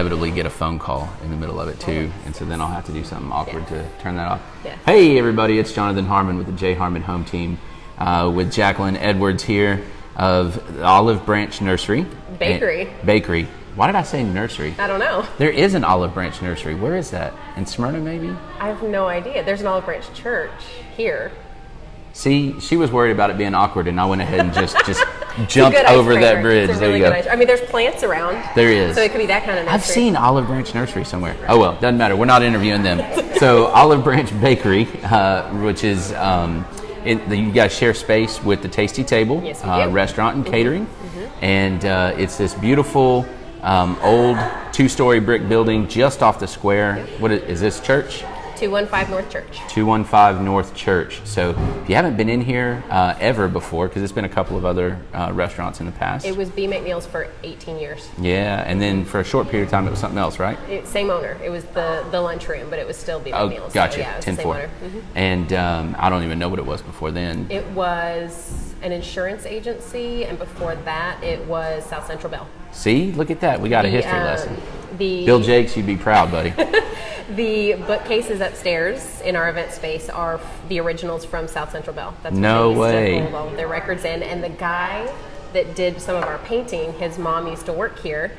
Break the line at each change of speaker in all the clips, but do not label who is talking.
inevitably get a phone call in the middle of it too, and so then I'll have to do something awkward to turn that off.
Yeah.
Hey everybody, it's Jonathan Harmon with the J. Harmon Home Team, with Jacqueline Edwards here of Olive Branch Nursery. Bakery. Why did I say nursery?
I don't know.
There is an Olive Branch Nursery. Where is that? In Smyrna, maybe?
I have no idea. There's an Olive Branch Church here.
See, she was worried about it being awkward, and I went ahead and just jumped over that bridge.
It's a really
there you go.
I mean, there's plants around.
There is.
So it could be that kind of nursery.
I've seen Olive Branch Nursery somewhere. Oh well, doesn't matter. We're not interviewing them. So Olive Branch Bakery, which is you guys share space with the Tasty Table restaurant and catering, and it's this beautiful old 2-story brick building just off the square. What is this church?
215 North Church.
215 North Church. So if you haven't been in here ever before, because it's been a couple of other restaurants in the past.
It was B. McNeil's for 18 years.
Yeah, and then for a short period of time it was something else, right?
Same owner. It was the lunchroom, but it was still B. McNeil's.
Oh, gotcha.
So, yeah,
10-4. And I don't even know what it was before then.
It was an insurance agency, and before that it was South Central Bell.
See? Look at that. We got a history lesson.
Bill
Jakes, you'd be proud, buddy.
The bookcases upstairs in our event space are the originals from South Central Bell. That's
no
what they
way.
used to hold all of their records in. And the guy that did some of our painting, his mom used to work here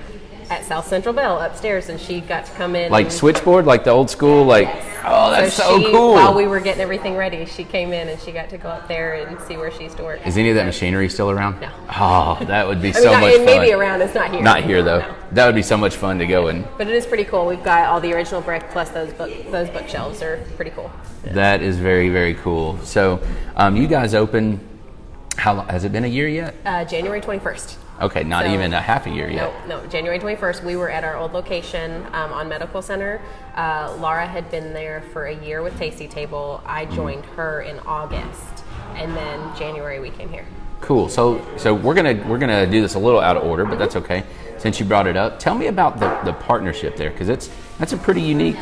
at South Central Bell upstairs, and she got to come in.
Like switchboard, like the old school, like, oh, that's so cool.
While we were getting everything ready, she came in and she got to go up there and see where she used to work.
Is any of that machinery still around?
No.
Oh, that would be so much fun.
It may be around, it's not here.
Not here, though.
No.
That would be so much fun to go in.
But it is pretty cool. We've got all the original brick plus those bookshelves are pretty cool. Yeah.
That is very, very cool. So you guys opened, has it been a year yet?
January 21st.
Okay, not even a half a year yet.
No, January 21st. We were at our old location on Medical Center. Laura had been there for a year with Tasty Table. I joined her in August, and then January we came here.
Cool. So we're gonna do this a little out of order, but that's okay. Since you brought it up, tell me about the partnership there, because that's a pretty unique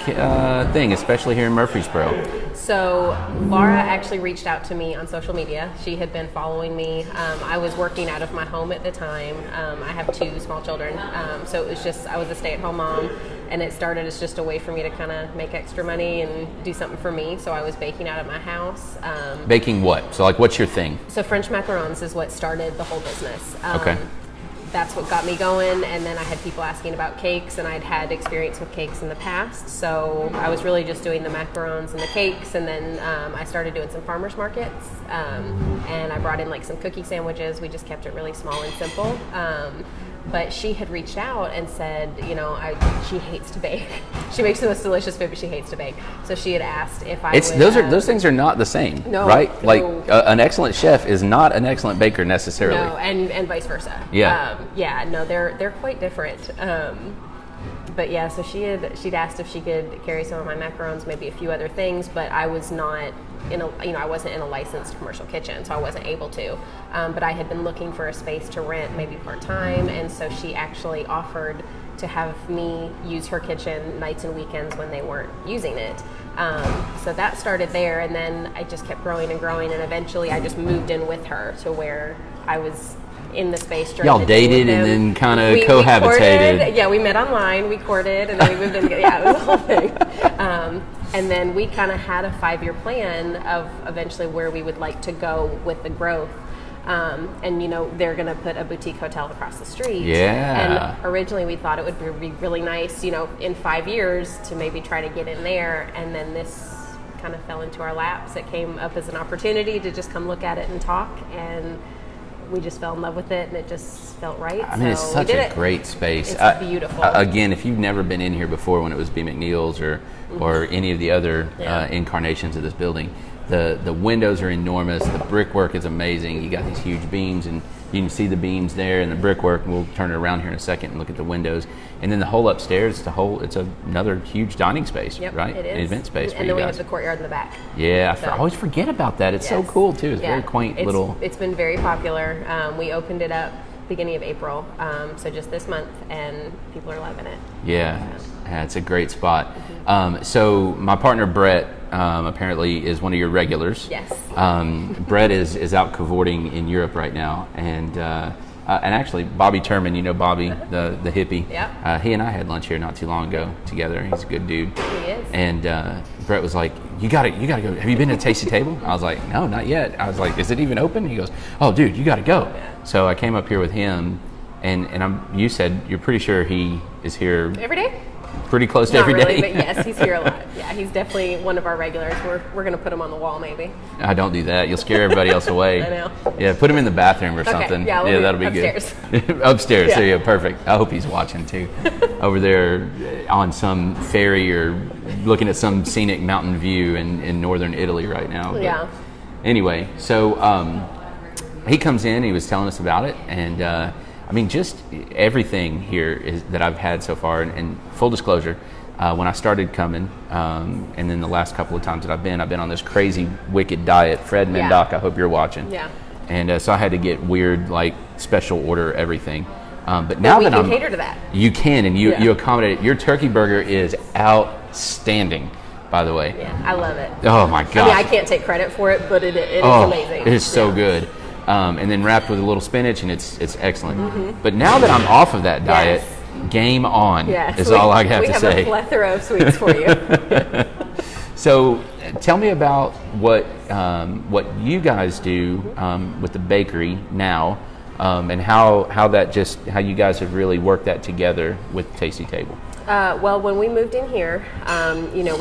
thing, especially here in Murfreesboro.
So Laura actually reached out to me on social media. She had been following me. I was working out of my home at the time. I have 2 small children, so it was just, I was a stay-at-home mom, and it started as just a way for me to kind of make extra money and do something for me. So I was baking out of my house.
Baking what? So like, what's your thing?
So French macarons is what started the whole business.
Okay.
That's what got me going, and then I had people asking about cakes, and I'd had experience with cakes in the past, so I was really just doing the macarons and the cakes, and then I started doing some farmers markets, and I brought in like some cookie sandwiches. We just kept it really small and simple. But she had reached out and said, she hates to bake. She makes the most delicious food, but she hates to bake. So she had asked if I would...
Those things are not the same,
no,
right?
No.
Like an excellent chef is not an excellent baker necessarily.
No, and vice versa.
Yeah.
They're quite different. But yeah, so she'd asked if she could carry some of my macarons, maybe a few other things, but I was not I wasn't in a licensed commercial kitchen, so I wasn't able to. But I had been looking for a space to rent, maybe part-time, and so she actually offered to have me use her kitchen nights and weekends when they weren't using it. So that started there, and then I just kept growing and growing, and eventually I just moved in with her to where I was in the space.
Y'all dated and then kind of cohabitated.
We met online, we courted, and then we moved in together. Yeah, it was a whole thing. And then we kind of had a 5-year plan of eventually where we would like to go with the growth. They're going to put a boutique hotel across the street.
Yeah.
And originally we thought it would be really nice, in 5 years to maybe try to get in there. And then this kind of fell into our laps. It came up as an opportunity to just come look at it and talk, and we just fell in love with it, and it just felt right.
I mean, it's such a great space.
It's beautiful.
Again, if you've never been in here before when it was B. McNeil's or any of the other incarnations of this building, the windows are enormous. The brickwork is amazing. You got these huge beams, and you can see the beams there and the brickwork. We'll turn it around here in a second and look at the windows. And then the whole upstairs, it's another huge dining space, right?
It is.
An event space for
and
you
then we
guys.
have the courtyard in the back.
Yeah, I always forget about that. It's so cool too. It's very quaint little.
It's been very popular. We opened it up beginning of April, so just this month, and people are loving it.
Yeah, it's a great spot. So my partner Brett apparently is one of your regulars.
Yes.
Brett is out cavorting in Europe right now, and and actually Bobby Turman, you know Bobby, the hippie.
Yeah.
He and I had lunch here not too long ago together. He's a good dude.
He is.
And Brett was like, you gotta go. Have you been to Tasty Table? I was like, no, not yet. I was like, is it even open? He goes, oh, dude, you gotta go.
Yeah.
So I came up here with him, and you said you're pretty sure he is here
Every day?
pretty close to
Not
every
really,
day.
but yes, he's here a lot. Yeah, he's definitely one of our regulars. We're gonna put him on the wall, maybe.
I don't do that. You'll scare everybody else away.
I know.
Yeah, put him in the bathroom or something.
Yeah,
that'll be
upstairs.
good. Upstairs.
Yeah.
There you go. Perfect. I hope he's watching too. Over there on some ferry or looking at some scenic mountain view in northern Italy right now. But
Yeah.
Anyway, so he comes in. He was telling us about it, and I mean, just everything here is that I've had so far. And full disclosure, when I started coming, and then the last couple of times that I've been on this crazy, wicked diet. Fred Mendoc, I hope you're watching.
Yeah.
And so I had to get weird, like special order everything. But now
we
that
can cater to that.
You can, and you
Yeah.
you accommodate it. Your turkey burger is outstanding, by the way.
Yeah, I love it.
Oh my god!
I mean, I can't take credit for it, but it is amazing.
It is so good. And then wrapped with a little spinach, and it's excellent. But now that I'm off of that diet, game on is all I have to say.
We have a plethora of sweets for you.
So tell me about what you guys do with the bakery now, and how you guys have really worked that together with Tasty Table.
Well, when we moved in here,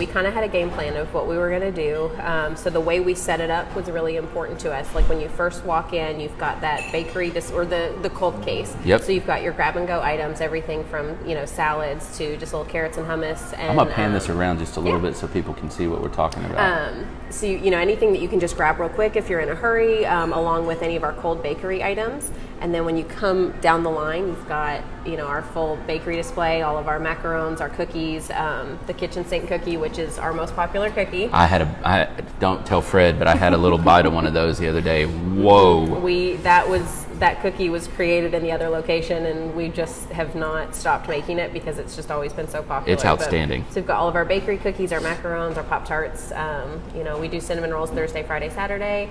we kind of had a game plan of what we were going to do. So the way we set it up was really important to us. Like when you first walk in, you've got that bakery or the cold case.
Yep.
So you've got your grab and go items, everything from salads to just little carrots and hummus. And,
I'm gonna pan this around just a little bit so people can see what we're talking about.
So anything that you can just grab real quick if you're in a hurry, along with any of our cold bakery items. And then when you come down the line, you've got our full bakery display, all of our macarons, our cookies, the kitchen sink cookie, which is our most popular cookie.
I don't tell Fred, but I had a little bite of one of those the other day. Whoa!
That cookie was created in the other location, and we just have not stopped making it because it's just always been so popular.
It's outstanding.
So we've got all of our bakery cookies, our macarons, our Pop-Tarts. We do cinnamon rolls Thursday, Friday, Saturday.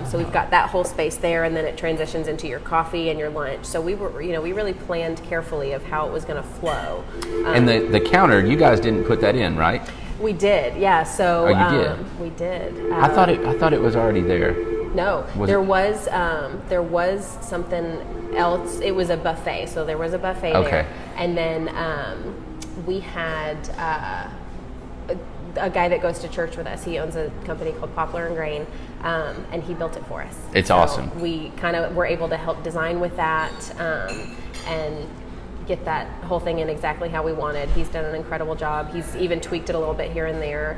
So we've got that whole space there, and then it transitions into your coffee and your lunch. So we really planned carefully of how it was going to flow.
And the counter, you guys didn't put that in, right?
We did, yeah. So
you did?
We did.
I thought it was already there.
No, there was something else. It was a buffet, so there was a buffet there, and then we had a guy that goes to church with us. He owns a company called Poplar and Grain, and he built it for us.
It's awesome.
We kind of were able to help design with that and get that whole thing in exactly how we wanted. He's done an incredible job. He's even tweaked it a little bit here and there.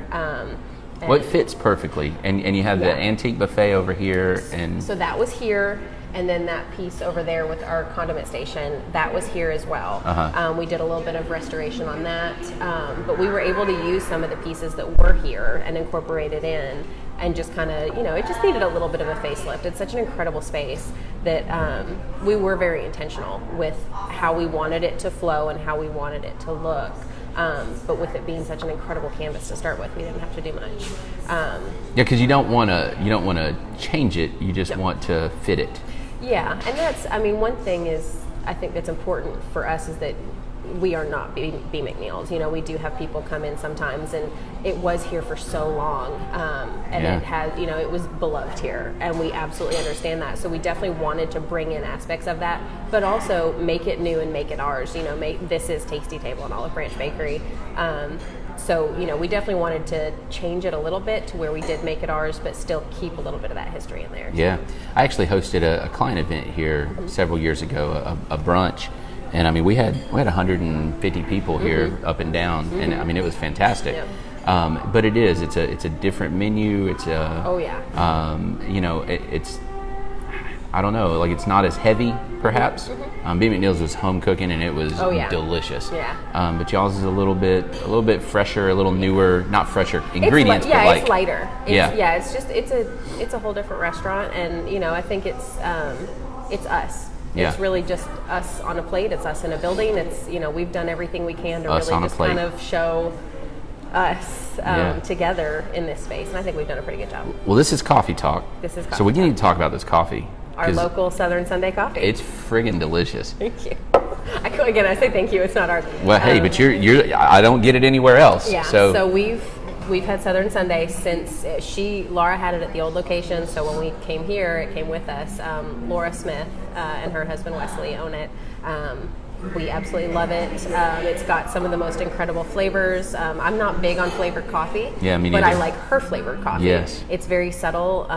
Well, it fits perfectly, and you have the antique buffet over here, and
so that was here, and then that piece over there with our condiment station, that was here as well. We did a little bit of restoration on that, but we were able to use some of the pieces that were here and incorporate it in, and just kind of, it just needed a little bit of a facelift. It's such an incredible space that we were very intentional with how we wanted it to flow and how we wanted it to look. But with it being such an incredible canvas to start with, we didn't have to do much.
because you don't want to change it. You just want to fit it.
Yeah, and one thing is I think that's important for us is that we are not B. McNeil's. We do have people come in sometimes, and it was here for so long, and it has, it was beloved here, and we absolutely understand that. So we definitely wanted to bring in aspects of that, but also make it new and make it ours. This is Tasty Table and Olive Branch Bakery. So, we definitely wanted to change it a little bit to where we did make it ours, but still keep a little bit of that history in there.
Yeah. I actually hosted a client event here several years ago, a brunch. And we had 150 people here up and down, and it was fantastic. Yep. But it's a different menu. It's it's I don't know, like it's not as heavy perhaps. B. McNeil's was home cooking, and it was delicious.
Yeah.
But y'all's is a little bit fresher, a little newer, not fresher ingredients, but
it's lighter. It's a whole different restaurant, and I think it's us.
Yeah.
It's really just us on a plate. It's us in a building. It's we've done everything we can to
us
really just kind of show us together in this space, and I think we've done a pretty good job.
Well, this is coffee talk.
This is coffee
so we
talk.
need to talk about this coffee.
our local Southern Sunday coffee.
It's friggin' delicious.
Thank you. I say thank you. It's not ours.
Well, hey, but you're I don't get it anywhere else.
Yeah. So we've had Southern Sunday since Laura had it at the old location. So when we came here, it came with us. Laura Smith and her husband Wesley own it. We absolutely love it. It's got some of the most incredible flavors. I'm not big on flavored coffee,
yeah, me neither.
but I like her flavored coffee.
Yes.
It's very subtle.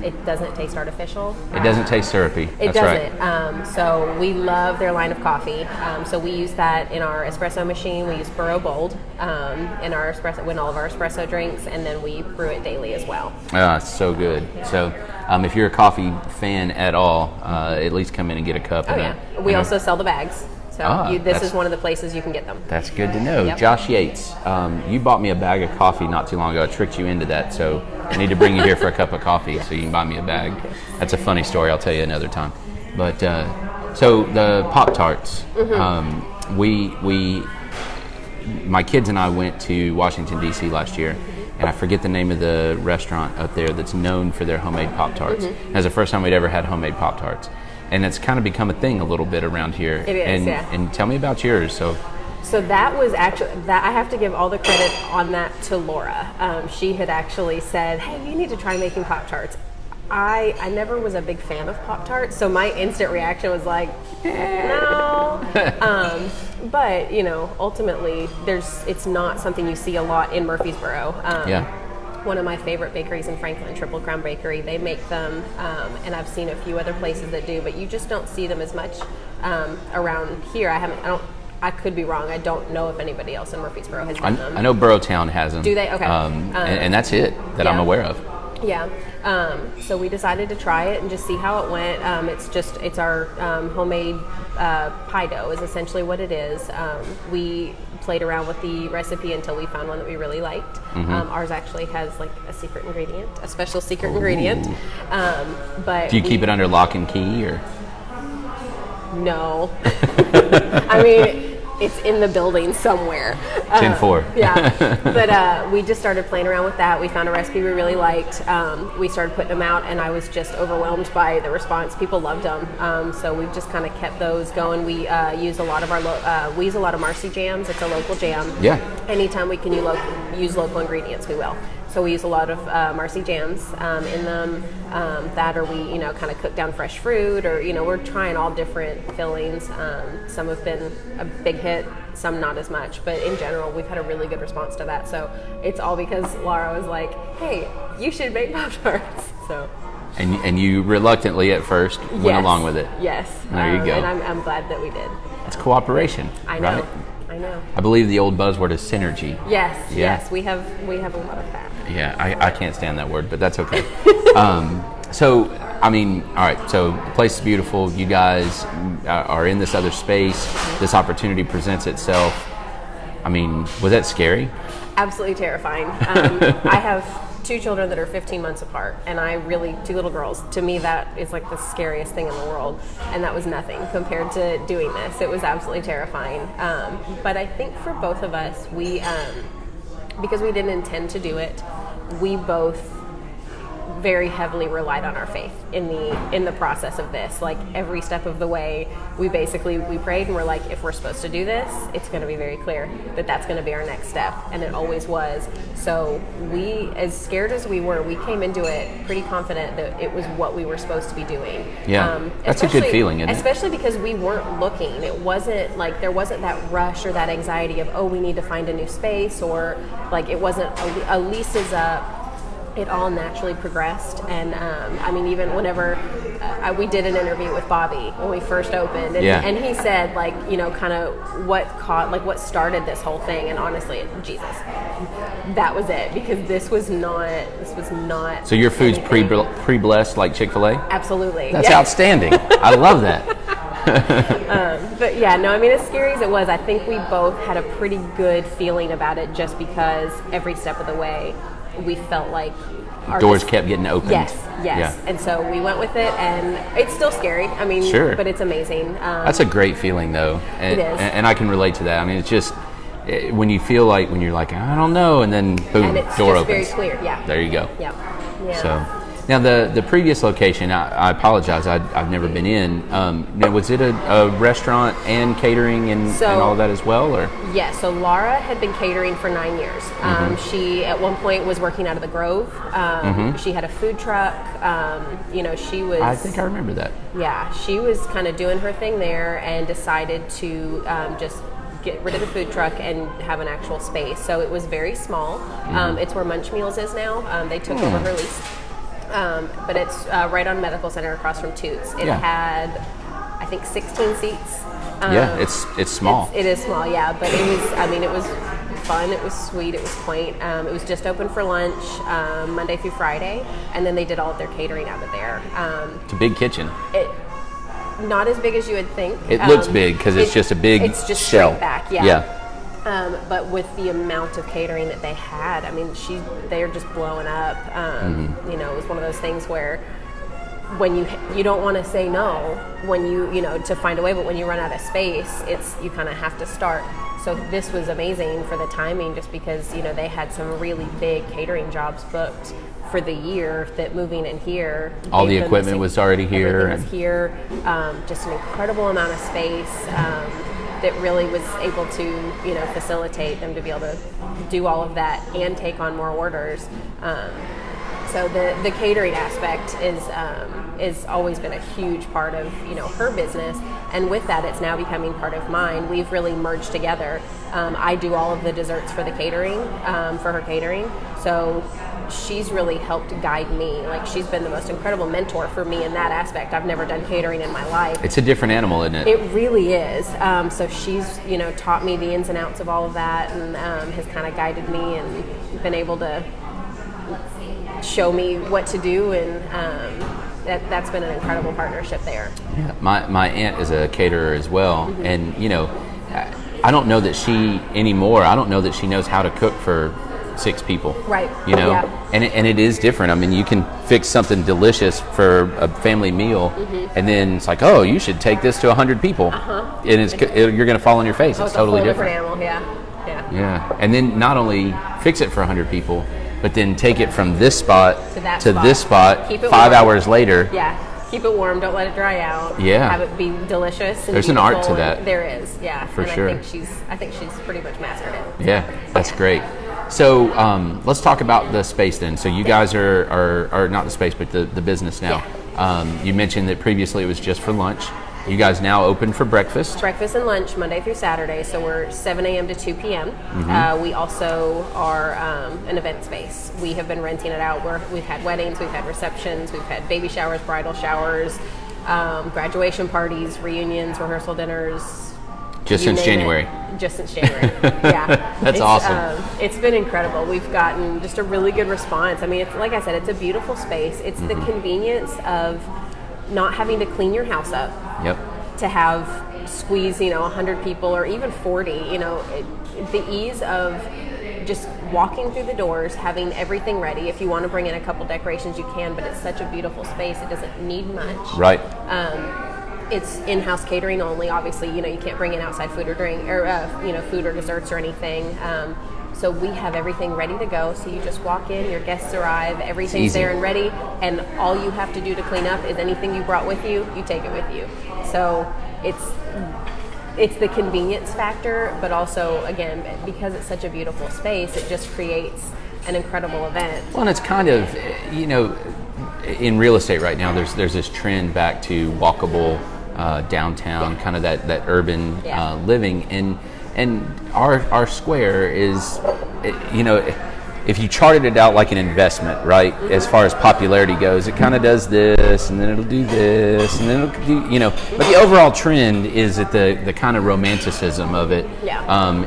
It doesn't taste artificial.
It doesn't taste syrupy.
It
That's
doesn't.
right.
So we love their line of coffee. So we use that in our espresso machine. We use Burrow Bold in our espresso, in all of our espresso drinks, and then we brew it daily as well.
It's so good. So if you're a coffee fan at all, at least come in and get a cup.
Oh, yeah. We also sell the bags. So this is one of the places you can get them.
That's good to know.
Yep.
Josh Yates, you bought me a bag of coffee not too long ago. I tricked you into that, so I need to bring you here for a cup of coffee so you can buy me a bag. That's a funny story. I'll tell you another time. But so the Pop-Tarts, my kids and I went to Washington, D.C. last year, and I forget the name of the restaurant up there that's known for their homemade Pop-Tarts. It was the first time we'd ever had homemade Pop-Tarts. And it's kind of become a thing a little bit around here.
It is,
And tell me about yours. So
that was actually, I have to give all the credit on that to Laura. She had actually said, hey, you need to try making Pop-Tarts. I never was a big fan of Pop-Tarts, so my instant reaction was like, no. But, ultimately, it's not something you see a lot in Murfreesboro. One of my favorite bakeries in Franklin, Triple Crown Bakery, they make them, and I've seen a few other places that do, but you just don't see them as much around here. I could be wrong. I don't know if anybody else in Murfreesboro has done them.
I know Burrowtown has them.
Do they? Okay.
And that's it that I'm aware of.
Yeah. So we decided to try it and just see how it went. It's our homemade pie dough is essentially what it is. We played around with the recipe until we found one that we really liked. Ours actually has like a secret ingredient, a special secret ingredient. But
do you keep it under lock and key or?
No. I mean, it's in the building somewhere.
10-4.
Yeah. But we just started playing around with that. We found a recipe we really liked. We started putting them out, and I was just overwhelmed by the response. People loved them. So we've just kind of kept those going. We use a lot of Marcy jams. It's a local jam.
Yeah.
Anytime we can use local ingredients, we will. So we use a lot of Marcy jams in them. That or we, kind of cook down fresh fruit, or we're trying all different fillings. Some have been a big hit, some not as much. But in general, we've had a really good response to that. So it's all because Laura was like, "Hey, you should make Pop-Tarts." So.
And you reluctantly at first went along with it.
Yes.
There you go.
And I'm glad that we did.
It's cooperation.
I know.
Right?
I know.
I believe the old buzzword is synergy.
Yes.
Yeah.
Yes. We have a lot of that.
Yeah, I can't stand that word, but that's okay. So, all right, so the place is beautiful. You guys are in this other space. This opportunity presents itself. Was that scary?
Absolutely terrifying. I have 2 children that are 15 months apart, and 2 little girls. To me, that is like the scariest thing in the world, and that was nothing compared to doing this. It was absolutely terrifying. But I think for both of us, because we didn't intend to do it, we both very heavily relied on our faith in the process of this. Like every step of the way, we prayed and we're like, if we're supposed to do this, it's going to be very clear that that's going to be our next step, and it always was. So we, as scared as we were, we came into it pretty confident that it was what we were supposed to be doing.
Yeah, that's a good feeling, isn't it?
Especially because we weren't looking. It wasn't like there wasn't that rush or that anxiety of, we need to find a new space, or like it wasn't a lease is up. It all naturally progressed, and even whenever we did an interview with Bobby when we first opened, and he said kind of what started this whole thing, and honestly, Jesus, that was it, because this was not. So
your food's pre-blessed like Chick-fil-A?
Absolutely.
That's outstanding. I love that.
But yeah, no, as scary as it was, I think we both had a pretty good feeling about it, just because every step of the way we felt like our
doors kept getting opened.
Yes.
Yeah.
And so we went with it, and it's still scary.
Sure.
But it's amazing.
That's a great feeling, though. And,
it is.
And I can relate to that. It's just when you're like, I don't know, and then boom,
and it's
door
just
opens.
very clear. Yeah.
There you go.
Yep. Yeah.
So Now the previous location, I apologize, I've never been in. Now, was it a restaurant and catering and all of that as well, or?
Yeah, so Laura had been catering for 9 years. She at one point was working out of the Grove. She had a food truck. She was.
I think I remember that.
Yeah, she was kind of doing her thing there and decided to just get rid of the food truck and have an actual space. So it was very small. It's where Munch Meals is now. They took over her lease. But it's right on Medical Center across from Toots. It had, I think, 16 seats.
It's small.
It is small, yeah. But it was fun. It was sweet. It was quaint. It was just open for lunch Monday through Friday, and then they did all of their catering out of there.
It's a big kitchen.
Not as big as you would think.
It looks big because it's just a big
it's just
shell.
Straight back, yeah. But with the amount of catering that they had, they're just blowing up. It was one of those things where when you don't want to say no when you to find a way, but when you run out of space, you kind of have to start. So this was amazing for the timing, just because they had some really big catering jobs booked for the year, that moving in here,
all the equipment was already here.
Everything was here. Just an incredible amount of space. That really was able to, facilitate them to be able to do all of that and take on more orders. So the catering aspect is always been a huge part of her business, and with that, it's now becoming part of mine. We've really merged together. I do all of the desserts for the catering, for her catering. So she's really helped guide me. Like, she's been the most incredible mentor for me in that aspect. I've never done catering in my life.
It's a different animal, isn't it?
It really is. So she's, taught me the ins and outs of all of that, and has kind of guided me and been able to show me what to do, and that's been an incredible partnership there.
Yeah, my aunt is a caterer as well, and I don't know that she anymore. I don't know that she knows how to cook for 6 people.
Right.
And it is different. You can fix something delicious for a family meal, and then it's like, oh, you should take this to 100 people, and you're going to fall on your face. It's totally
a whole
different
animal.
Yeah. And then not only fix it for 100 people, but then take it from this spot to this spot.
Keep it
5
warm.
hours later.
Yeah. Keep it warm. Don't let it dry out.
Yeah.
Have it be delicious. And
there's an art to that.
There is. Yeah.
For sure.
I think she's pretty much mastered it.
Yeah. That's great. So let's talk about the space then. So you guys are not the space, but the business now.
Yeah.
You mentioned that previously it was just for lunch. You guys now open for breakfast?
Breakfast and lunch Monday through Saturday. So we're 7 a.m. to 2 p.m. We also are an event space. We have been renting it out. We've had weddings, we've had receptions, we've had baby showers, bridal showers, graduation parties, reunions, rehearsal dinners.
Just since January.
Just since January, yeah.
That's awesome.
It's been incredible. We've gotten just a really good response. It's, like I said, it's a beautiful space. It's the convenience of not having to clean your house up.
Yep.
To have squeeze, 100 people or even 40, the ease of just walking through the doors, having everything ready. If you want to bring in a couple decorations, you can, but it's such a beautiful space. It doesn't need much.
Right.
It's in-house catering only. Obviously, you can't bring in outside food or drink, or food or desserts or anything. So we have everything ready to go. So you just walk in, your guests arrive, everything's there and ready, and all you have to do to clean up is anything you brought with you, you take it with you. So it's the convenience factor, but also, again, because it's such a beautiful space, it just creates an incredible event.
Well, and it's kind of, in real estate right now, there's this trend back to walkable downtown, kind of that urban living, and our square is, if you charted it out like an investment, right, as far as popularity goes, it kind of does this, and then it'll do this, and then it'll do, but the overall trend is that the kind of romanticism of it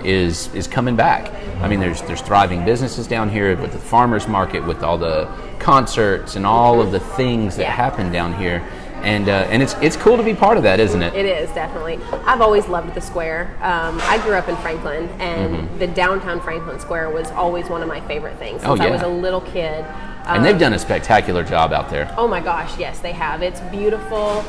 is coming back. There's thriving businesses down here with the farmers market, with all the concerts and all of the things that happen down here. And it's cool to be part of that, isn't it?
It is, definitely. I've always loved the square. I grew up in Franklin, and the downtown Franklin Square was always one of my favorite things. Since I was a little kid,
And they've done a spectacular job out there.
Oh my gosh, yes, they have. It's beautiful.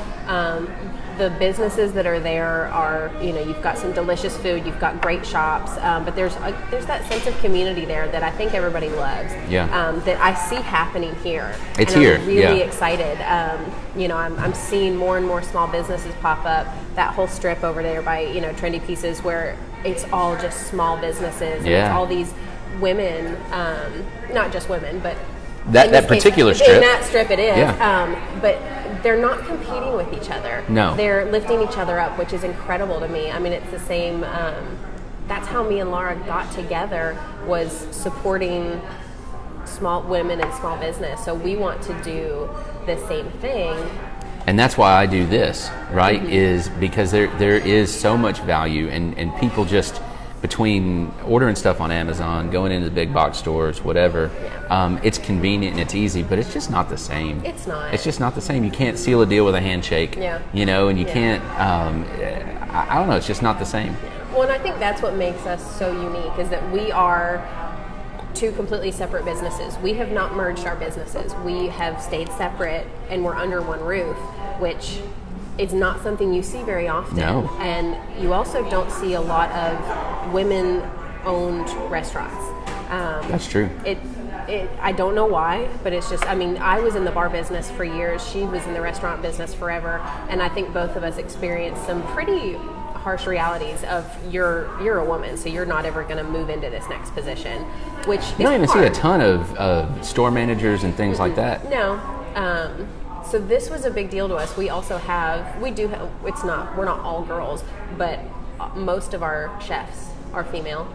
The businesses that are there are, you've got some delicious food, you've got great shops, but there's that sense of community there that I think everybody loves.
Yeah.
That I see happening here.
It's
and
here.
I'm really excited. I'm seeing more and more small businesses pop up. That whole strip over there by Trendy Pieces, where it's all just small businesses. And it's all these women, not just women, but
that particular
case,
strip.
In that strip it is.
Yeah.
But they're not competing with each other.
No.
They're lifting each other up, which is incredible to me. I mean, it's the same, that's how me and Laura got together, was supporting small women and small business. So we want to do the same thing.
And that's why I do this, right? Is because there is so much value, and people just, between ordering stuff on Amazon, going into the big box stores, whatever, it's convenient and it's easy, but it's just not the same.
It's not.
It's just not the same. You can't seal a deal with a handshake, and you can't, I don't know, it's just not the same.
Well, and I think that's what makes us so unique, is that we are two completely separate businesses. We have not merged our businesses. We have stayed separate, and we're under one roof, which is not something you see very often.
No.
And you also don't see a lot of women-owned restaurants.
That's true.
I don't know why, but it's just, I mean, I was in the bar business for years. She was in the restaurant business forever. And I think both of us experienced some pretty harsh realities of you're a woman, so you're not ever going to move into this next position, which
you don't even
hard.
see a ton of store managers and things like that.
No. So this was a big deal to us. We're not all girls, but most of our chefs are female.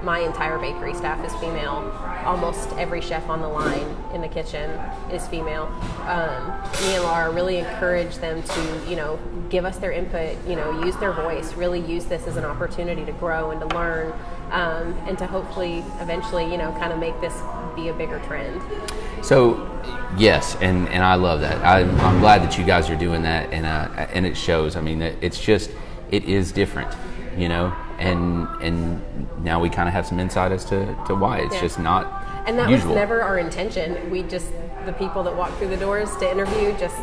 My entire bakery staff is female. Almost every chef on the line in the kitchen is female. Me and Laura really encourage them to, give us their input, use their voice, really use this as an opportunity to grow and to learn, and to hopefully eventually, kind of make this be a bigger trend.
So, yes, and I love that. I'm glad that you guys are doing that, and it shows. I mean, it is different, and now we kind of have some insight as to why it's just not
and that
usual.
Was never our intention. We just, the people that walked through the doors to interview just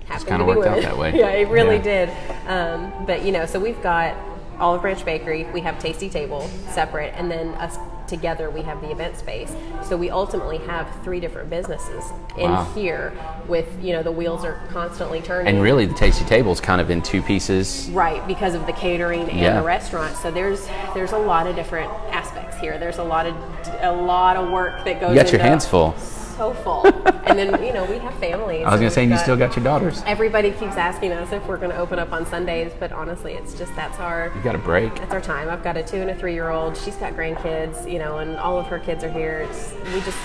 happened to be
worked
women.
out that way.
Yeah, it really did. But so we've got Olive Branch Bakery, we have Tasty Table separate, and then us together we have the event space. So we ultimately have 3 different businesses in here with, the wheels are constantly turning.
And really the Tasty Table's kind of in 2 pieces.
Right, because of the catering and the restaurant. So there's a lot of different aspects here. There's a lot of work that goes into.
You got your hands full.
So full. And then, we have families.
I was going to say, you still got your daughters.
Everybody keeps asking us if we're going to open up on Sundays, but honestly, it's just,
You got a break.
That's our time. I've got a 2 and a 3-year-old. She's got grandkids, and all of her kids are here. We just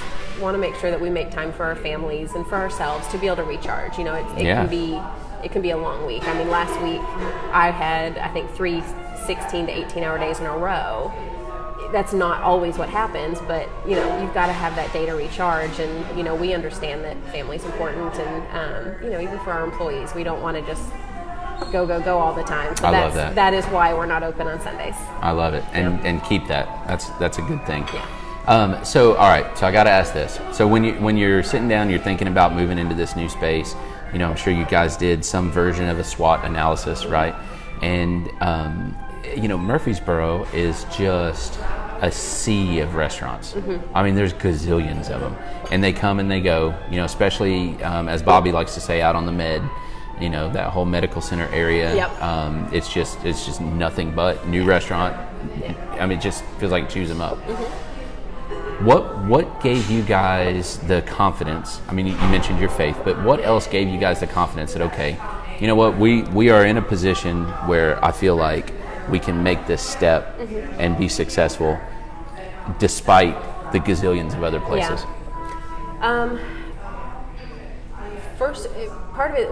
want to make sure that we make time for our families and for ourselves to be able to recharge. It can be a long week. I mean, last week I had, I think, 3 16 to 18-hour days in a row. That's not always what happens, but you've got to have that day to recharge, and we understand that family's important, and even for our employees, we don't want to just go all the time. So
I love that.
That is why we're not open on Sundays.
I love it, and keep that. That's a good thing.
Yeah.
So all right, so I got to ask this. So when you're sitting down, you're thinking about moving into this new space. I'm sure you guys did some version of a SWOT analysis, right? And Murfreesboro is just a sea of restaurants. I mean, there's gazillions of them, and they come and they go. Especially as Bobby likes to say, out on the med. That whole medical center area.
Yep.
It's just nothing but new restaurant. I mean, it just feels like choose them up. What gave you guys the confidence? I mean, you mentioned your faith, but what else gave you guys the confidence that, okay, you know what, we are in a position where I feel like we can make this step and be successful despite the gazillions of other places?
First, part of it,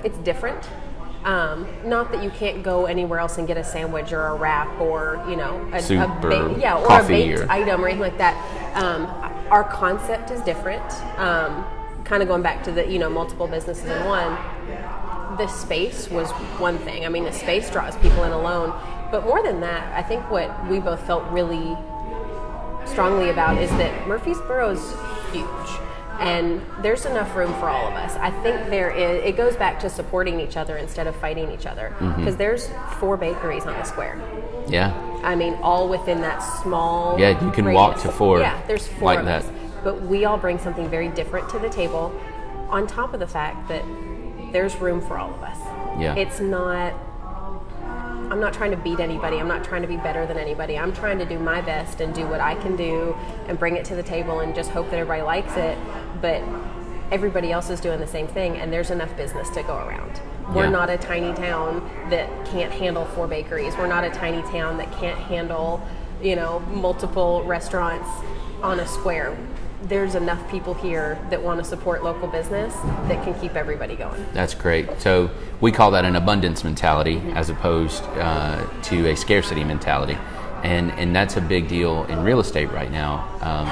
it's different. Not that you can't go anywhere else and get a sandwich or a wrap or a
soup or
or
coffee
a baked item or anything like that. Our concept is different. Kind of going back to the multiple businesses in one. The space was one thing. I mean, the space draws people in alone, but more than that, I think what we both felt really strongly about is that Murfreesboro is huge. And there's enough room for all of us. I think it goes back to supporting each other instead of fighting each other. Because there's 4 bakeries on the square.
Yeah.
I mean, all within that small
Yeah, you can
radius.
walk to 4.
Yeah, there's 4
like
of
that.
us. But we all bring something very different to the table, on top of the fact that there's room for all of us.
Yeah.
I'm not trying to beat anybody. I'm not trying to be better than anybody. I'm trying to do my best and do what I can do and bring it to the table and just hope that everybody likes it. But everybody else is doing the same thing, and there's enough business to go around. We're not a tiny town that can't handle 4 bakeries. We're not a tiny town that can't handle, multiple restaurants on a square. There's enough people here that want to support local business that can keep everybody going.
That's great. So we call that an abundance mentality as opposed to a scarcity mentality. And that's a big deal in real estate right now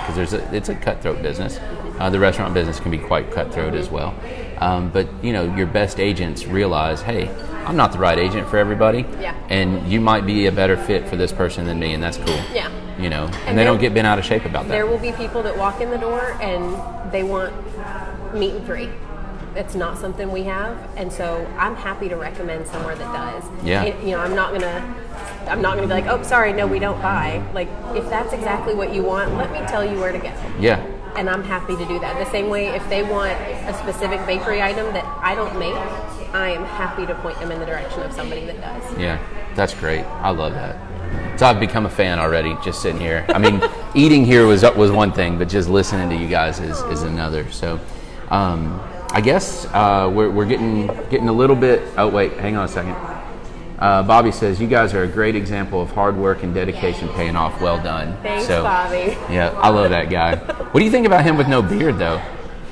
because it's a cutthroat business. The restaurant business can be quite cutthroat as well. But your best agents realize, hey, I'm not the right agent for everybody.
Yeah.
And you might be a better fit for this person than me, and that's cool.
Yeah.
And they don't get bent out of shape about that.
There will be people that walk in the door and they want meat and 3. It's not something we have, and so I'm happy to recommend somewhere that does.
Yeah.
I'm not gonna be like, oh, sorry, no, we don't buy. Like, if that's exactly what you want, let me tell you where to go.
Yeah.
And I'm happy to do that. The same way, if they want a specific bakery item that I don't make, I am happy to point them in the direction of somebody that does.
Yeah, that's great. I love that. So I've become a fan already, just sitting here. I mean, eating here was one thing, but just listening to you guys is another. So, I guess we're getting a little bit. Oh wait, hang on a second. Bobby says you guys are a great example of hard work and dedication paying off. Well done.
Thanks, Bobby.
Yeah, I love that guy. What do you think about him with no beard, though?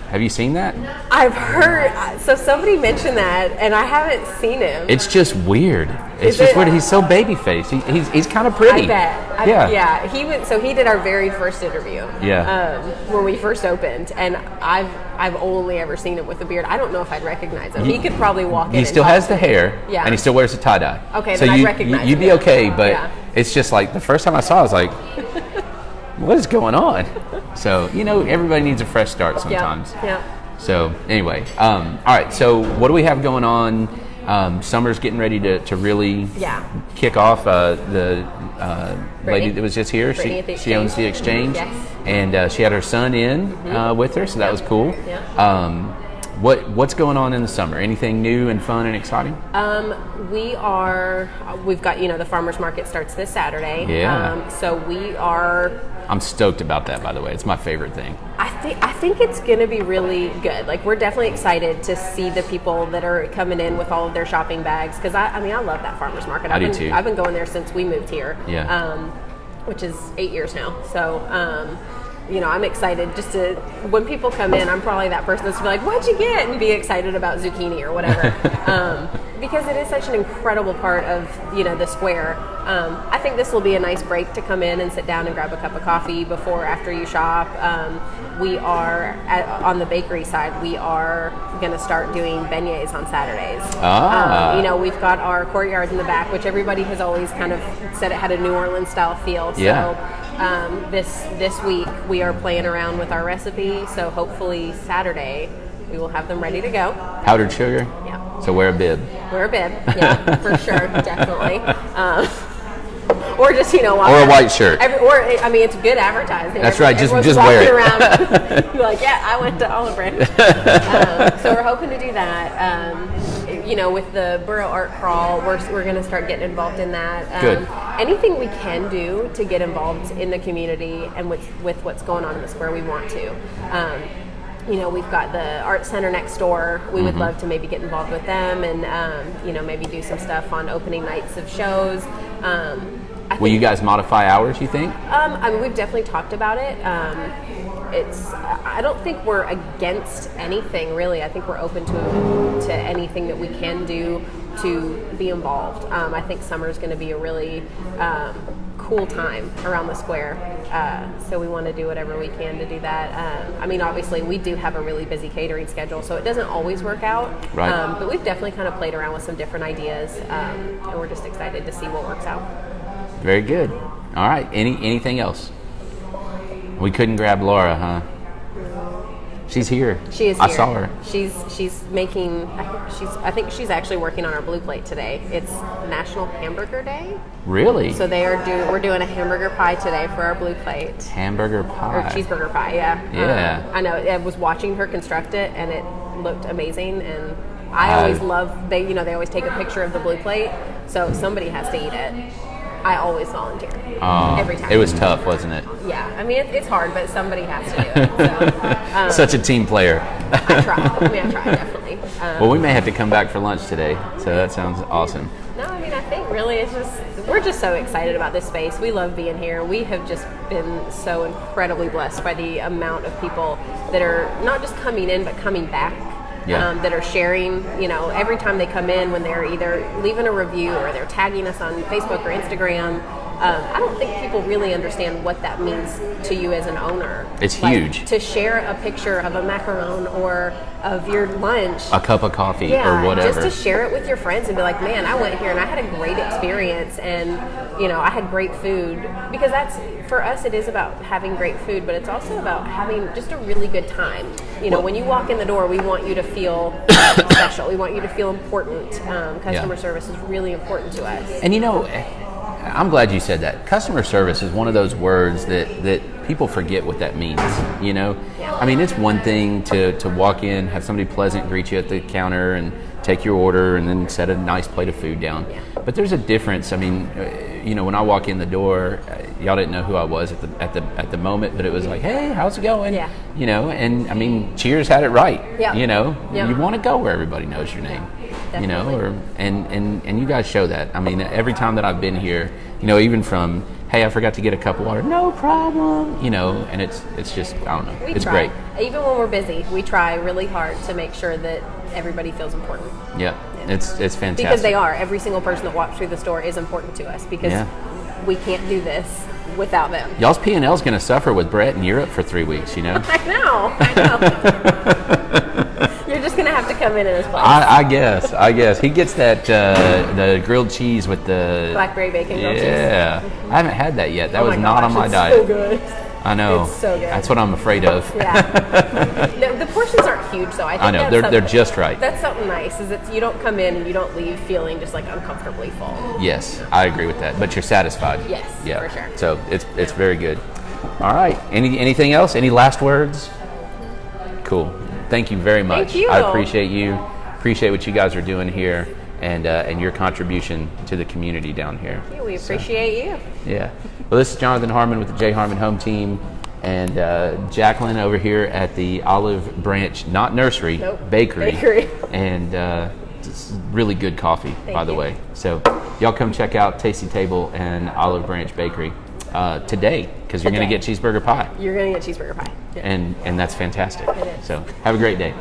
Have you seen that?
I've heard. So somebody mentioned that, and I haven't seen him.
It's just weird. It's just weird. He's so baby faced. He's kind of pretty.
I bet. Yeah. He did our very first interview.
Yeah.
When we first opened, and I've only ever seen him with a beard. I don't know if I'd recognize him. He could probably walk in.
He still has the hair.
Yeah.
And he still wears a tie dye.
Okay.
So
then I'd recognize
you'd
him.
be okay, but it's just like the first time I saw it, I was like, what is going on? So everybody needs a fresh start sometimes.
Yeah.
So anyway, all right. So what do we have going on? Summer's getting ready to really kick off. The lady that was just here, she owns the Exchange,
yes.
And she had her son in with her, so that was cool.
Yeah.
What's going on in the summer? Anything new and fun and exciting?
We've got the farmers market starts this Saturday.
Yeah.
So we are.
I'm stoked about that, by the way. It's my favorite thing.
I think it's going to be really good. Like, we're definitely excited to see the people that are coming in with all of their shopping bags, because I love that farmers market.
I do too.
I've been going there since we moved here.
Yeah.
Which is 8 years now. So, I'm excited just to, when people come in, I'm probably that person that's like, what'd you get? And be excited about zucchini or whatever. Because it is such an incredible part of, the square. I think this will be a nice break to come in and sit down and grab a cup of coffee before or after you shop. We are, on the bakery side, we are going to start doing beignets on Saturdays. We've got our courtyard in the back, which everybody has always kind of said it had a New Orleans style feel.
Yeah.
So this week we are playing around with our recipe. So hopefully Saturday we will have them ready to go.
Powdered sugar?
Yeah.
So wear a bib.
Wear a bib, yeah, for sure, definitely. Or just,
or a white shirt.
It's good advertising.
That's right, just
walking
wear it.
Around, you're like, yeah, I went to Olive Branch. So we're hoping to do that. With the Borough Art Crawl, we're going to start getting involved in that.
Good.
Anything we can do to get involved in the community and with what's going on in the square, we want to. We've got the art center next door. We would love to maybe get involved with them and, maybe do some stuff on opening nights of shows.
Will you guys modify hours, you think?
We've definitely talked about it. I don't think we're against anything, really. I think we're open to anything that we can do to be involved. I think summer is going to be a really cool time around the square. So we want to do whatever we can to do that. Obviously, we do have a really busy catering schedule, so it doesn't always work out.
Right.
But we've definitely kind of played around with some different ideas, and we're just excited to see what works out.
Very good. All right. Anything else? We couldn't grab Laura, huh? She's here.
She is
I
here.
saw her.
She's making. I think she's actually working on our blue plate today. It's National Hamburger Day.
Really?
So we're doing a hamburger pie today for our blue plate.
Hamburger pie.
Or cheeseburger pie, yeah.
Yeah.
I know. I was watching her construct it, and it looked amazing. And I always love they always take a picture of the blue plate, so somebody has to eat it. I always volunteer every time.
It was tough, wasn't it?
Yeah, I mean it's hard, but somebody has to do it. So,
Such a team player.
I try. I try definitely.
Well, we may have to come back for lunch today, so that sounds awesome.
No, I mean I think really we're just so excited about this space. We love being here. We have just been so incredibly blessed by the amount of people that are not just coming in but coming back.
Yeah.
That are sharing, every time they come in, when they're either leaving a review or they're tagging us on Facebook or Instagram. I don't think people really understand what that means to you as an owner.
It's huge.
To share a picture of a macaron or of your lunch.
A cup of coffee or whatever.
Just to share it with your friends and be like, man, I went here and I had a great experience and, I had great food. Because that's, for us, it is about having great food, but it's also about having just a really good time. When you walk in the door, we want you to feel special. We want you to feel important. Customer service is really important to us.
And I'm glad you said that. Customer service is one of those words that people forget what that means,
Yeah.
I mean, it's one thing to walk in, have somebody pleasant greet you at the counter and take your order and then set a nice plate of food down.
Yeah.
But there's a difference. I mean, when I walk in the door, y'all didn't know who I was at the moment, but it was like, hey, how's it going?
Yeah.
And I mean, Cheers had it right.
Yeah. Yeah.
You want to go where everybody knows your name.
Definitely.
And you guys show that. I mean, every time that I've been here, even from, hey, I forgot to get a cup of water, no problem, and it's just, I don't know, it's
try.
great.
Even when we're busy, we try really hard to make sure that everybody feels important.
Yeah, it's fantastic.
Because they are. Every single person that walks through the store is important to us because we can't do this without them.
Y'all's P&L is going to suffer with Brett in Europe for 3 weeks,
I know. You're just going to have to come in his place.
I guess. He gets that the grilled cheese with the
blackberry bacon grilled cheese.
Yeah. I haven't had that yet. That was not on my
it's
diet.
So good.
I know.
It's so good.
That's what I'm afraid of.
Yeah. The portions aren't huge, though. I think
I know. They're just right.
That's something nice, is that you don't come in and you don't leave feeling just like uncomfortably full.
Yes, I agree with that. But you're satisfied.
Yes, for sure.
So it's very good. All right. Anything else? Any last words? Cool. Thank you very much.
Thank you.
I appreciate you. Appreciate what you guys are doing here and your contribution to the community down here.
Yeah, we appreciate you.
Yeah. Well, this is Jonathan Harmon with the J. Harmon Home Team, and Jacqueline over here at the Olive Branch, not nursery, bakery. And it's really good coffee, by the way. So y'all come check out Tasty Table and Olive Branch Bakery today, because you're going to get cheeseburger pie.
You're going to get cheeseburger pie. Yeah.
And that's fantastic.
It is.
So have a great day.